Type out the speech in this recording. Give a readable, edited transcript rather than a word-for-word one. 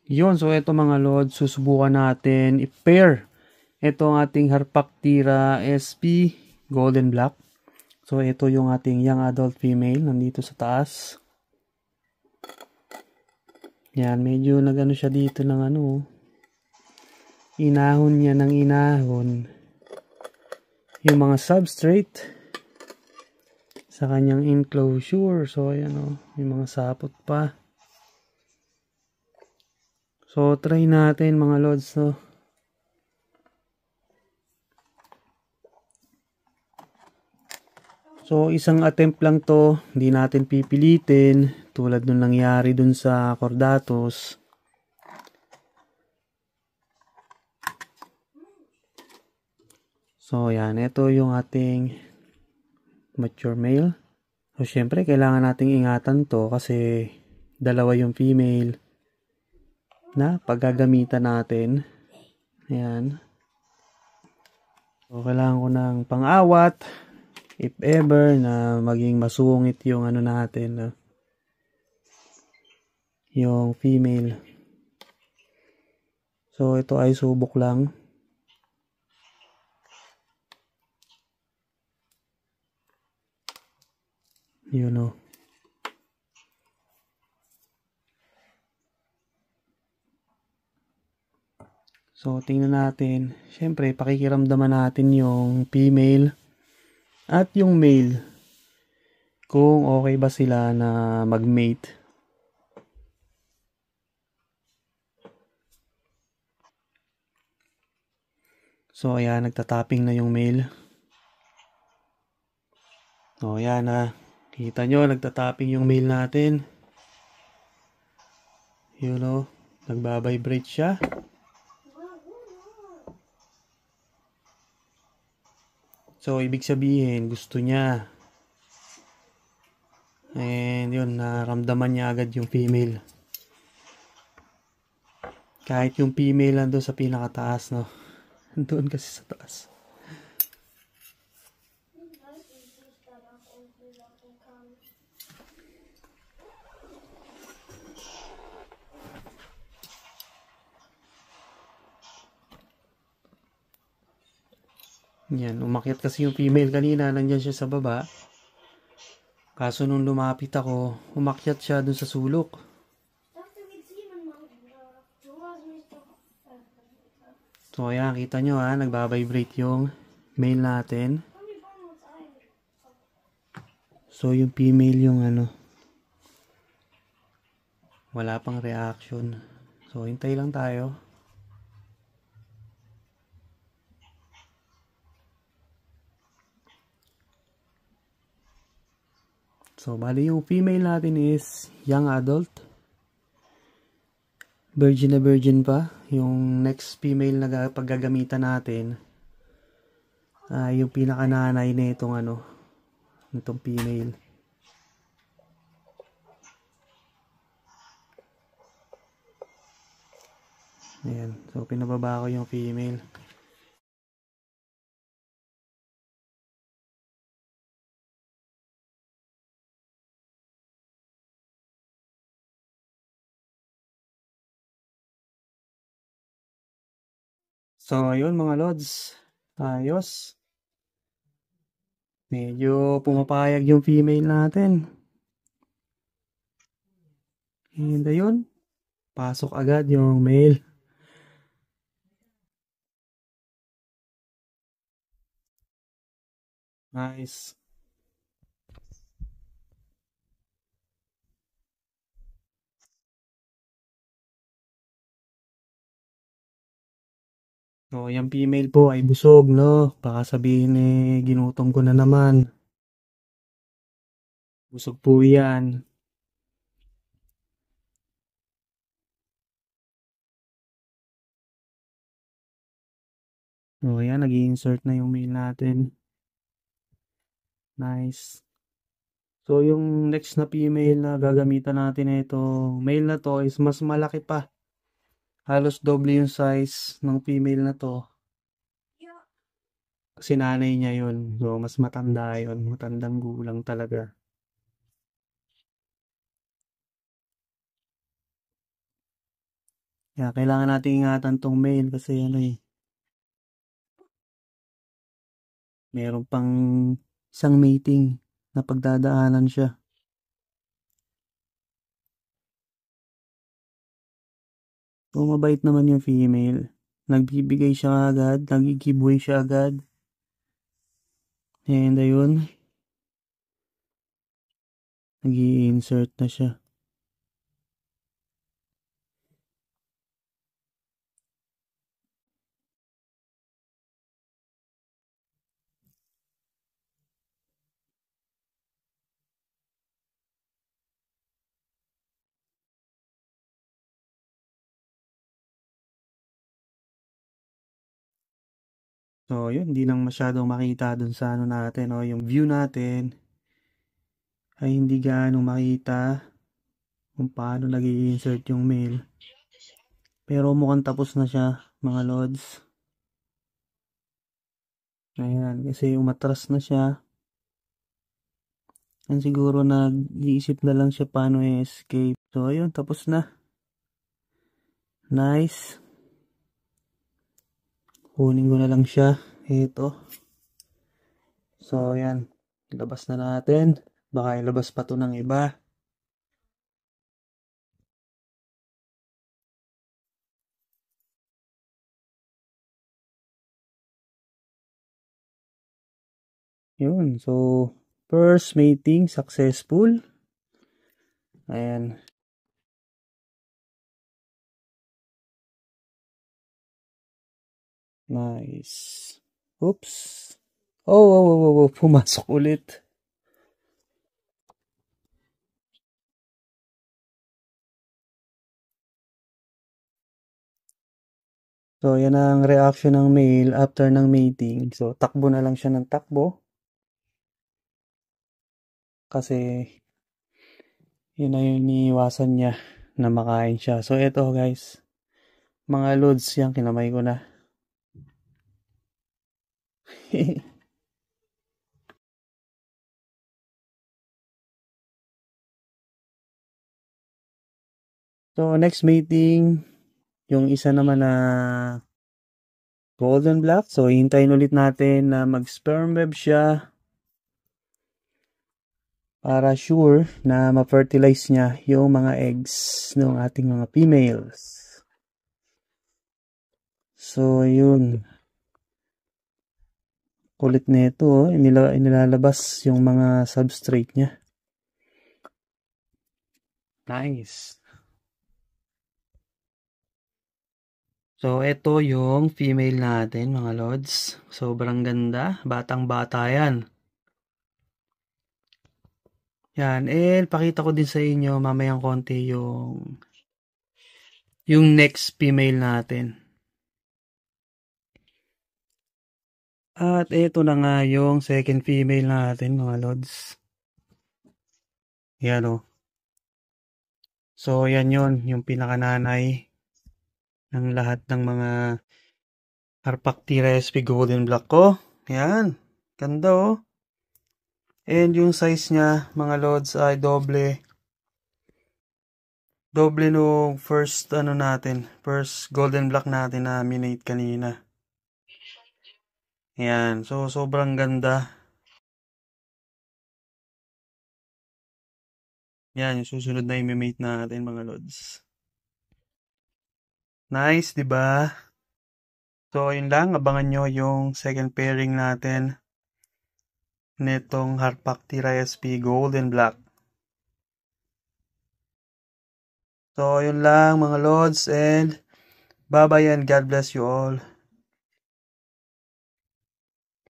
Yun, so ito mga lods, susubukan natin i-pair. Ito ang ating Harpactira SP Golden Black. So ito yung ating young adult female nandito sa taas. Yan, medyo nagano siya dito ng inahon niya ng inahon. Yung mga substrate sa kanyang enclosure. So ayan may mga sapot pa. So try natin mga lods So isang attempt lang to, hindi natin pipilitin tulad nung nangyari dun sa Cordatos. So yan, ito yung ating mature male. So syempre kailangan nating ingatan to kasi dalawa yung female na paggagamitan natin. Ayan. So kailangan ko ng pang-awat if ever na maging masungit yung natin yung female. So ito ay subok lang. Yun So, tingnan natin. Siyempre, pakikiramdaman natin yung female at yung male. Kung okay ba sila na mag-mate. So, ayan, nagtatapping na yung male. So, ayan kita nyo, nagtatapping yung male natin. Yun nagbabibrate siya. So, ibig sabihin, gusto niya. And yun, naramdaman niya agad yung female. Kahit yung female nandun sa pinakataas, Doon kasi sa taas. Yan, umakyat kasi yung female kanina, nandyan siya sa baba. Kaso nung lumapit ako, umakyat siya dun sa sulok. So ayan, kita nyo nagbabibrate yung male natin. So yung female yung wala pang reaction. So hintay lang tayo. So, bali yung female natin is young adult. Virgin na virgin pa. Yung next female na paggagamitan natin yung pinakananay na itong nitong female. Ayan. So, pinababa ko yung female. So, ayun mga lods. Ayos. Medyo pumapayag yung female natin. And ayun. Pasok agad yung male. Nice. So, yung female po ay busog, Baka sabihin ginutom ko na naman. Busog po yan. So, ayan, nag-i-insert na yung male natin. Nice. So, yung next na female na gagamitan natin ito, male na to is mas malaki pa. Halos doble yung size ng female na to. Kasi nanay niya yun. So, mas matanda yun. Matandang gulang talaga. Kaya kailangan natin ingatan tong mail kasi meron pang isang meeting na pagdadaanan siya. So, mabait naman yung female. Nagbibigay siya agad, nag-giveaway siya agad. And ayun, nag-i-insert na siya. So, yun, hindi lang masyadong makita dun sa natin, yung view natin ay hindi gaano makita kung paano nag-i-insert yung mail. Pero mukhang tapos na siya, mga lods. Ayan, kasi umatras na siya. And siguro nag-iisip na lang siya paano i-escape. So, ayun, tapos na. Nice. Kunin ko na lang siya. Ito. So, ayan. Ilabas na natin. Baka ilabas pa to ng iba. Yun. So, first meeting successful. Ayan. Nice. Oops. Oh. Pumasok ulit. So, yan ang reaction ng mail after ng meeting. So, takbo na lang siya ng takbo. Kasi, yun na yung iniiwasan niya na makain siya. So, eto guys. Mga loads yan, kinamay ko na. So, next meeting, yung isa naman na golden black. So, hintayin ulit natin na mag-sperm web siya para sure na ma-fertilize niya yung mga eggs ng ating mga females. So, yun. Kulit nito, inilalabas yung mga substrate niya. Nice. So, ito yung female natin, mga lods. Sobrang ganda. Batang-bata yan. Yan. Pakita ko din sa inyo mamayang konti yung next female natin. At ito na nga yung second female natin, mga lods. Yan o. So, yan yun. Yung pinakananay ng lahat ng mga Harpactira SP Golden Black ko. Yan. Ganda o. And yung size niya, mga lods, ay doble. Doble nung first Golden Black natin na minate kanina. Yan. So, sobrang ganda. Yan, yung susunod na i-mate natin, mga lods. Nice, di ba? So, yun lang. Abangan nyo yung second pairing natin netong Harpactira SP Golden Black. So, yun lang, mga lods, and bye-bye and God bless you all.